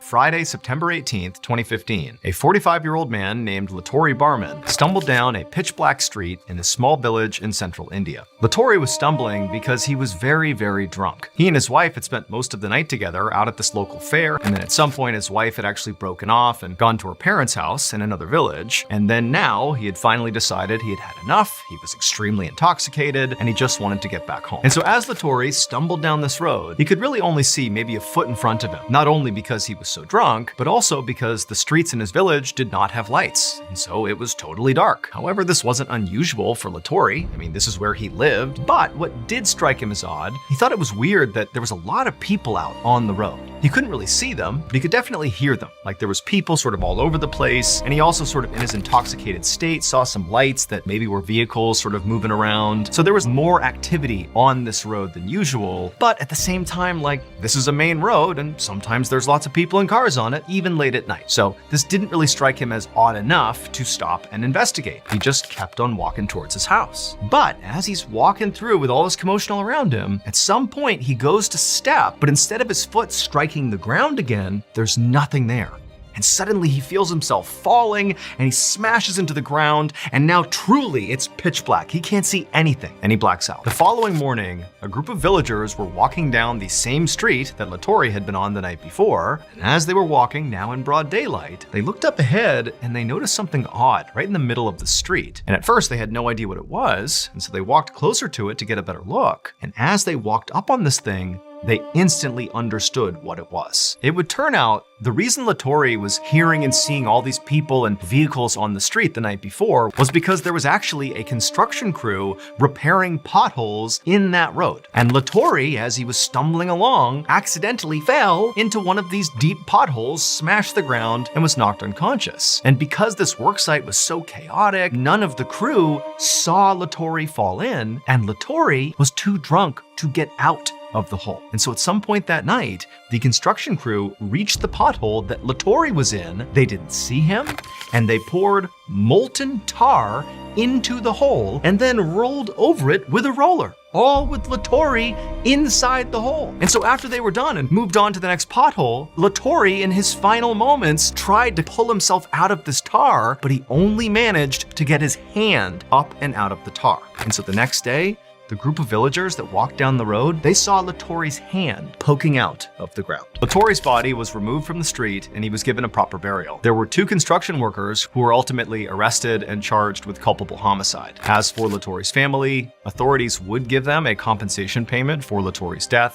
Friday, September 18th, 2015, a 45-year-old man named Lattori Barman stumbled down a pitch-black street in a small village in central India. Lattori was stumbling because he was very, very drunk. He and his wife had spent most of the night together out at this local fair, and then at some point his wife had actually broken off and gone to her parents' house in another village, and then now he had finally decided he had had enough, he was extremely intoxicated, and he just wanted to get back home. And so as Lattori stumbled down this road, he could really only see maybe a foot in front of him, not only because he was so drunk, but also because the streets in his village did not have lights, and so it was totally dark. However, this wasn't unusual for Lattori. I mean, this is where he lived, but what did strike him as odd, he thought it was weird that there was a lot of people out on the road. He couldn't really see them, but he could definitely hear them. Like there was people sort of all over the place, and he also sort of in his intoxicated state saw some lights that maybe were vehicles sort of moving around. So there was more activity on this road than usual, but at the same time, like this is a main road and sometimes there's lots of people and cars on it, even late at night. So this didn't really strike him as odd enough to stop and investigate. He just kept on walking towards his house. But as he's walking through with all this commotion all around him, at some point he goes to step, but instead of his foot striking the ground again, there's nothing there. And suddenly he feels himself falling and he smashes into the ground, and now truly it's pitch black. He can't see anything and he blacks out. The following morning, a group of villagers were walking down the same street that Lattori had been on the night before, and as they were walking, now in broad daylight, they looked up ahead and they noticed something odd right in the middle of the street. And at first they had no idea what it was, and so they walked closer to it to get a better look. And as they walked up on this thing, they instantly understood what it was. It would turn out the reason Lattori was hearing and seeing all these people and vehicles on the street the night before was because there was actually a construction crew repairing potholes in that road. And Lattori, as he was stumbling along, accidentally fell into one of these deep potholes, smashed the ground, and was knocked unconscious. And because this worksite was so chaotic, none of the crew saw Lattori fall in, and Lattori was too drunk to get out of the hole. And so at some point that night, the construction crew reached the pothole that Lattori was in. They didn't see him, and they poured molten tar into the hole and then rolled over it with a roller, all with Lattori inside the hole. And so after they were done and moved on to the next pothole, Lattori in his final moments tried to pull himself out of this tar, but he only managed to get his hand up and out of the tar. And so the next day, the group of villagers that walked down the road, they saw Lattori's hand poking out of the ground. Lattori's body was removed from the street and he was given a proper burial. There were 2 construction workers who were ultimately arrested and charged with culpable homicide. As for Lattori's family, authorities would give them a compensation payment for Lattori's death,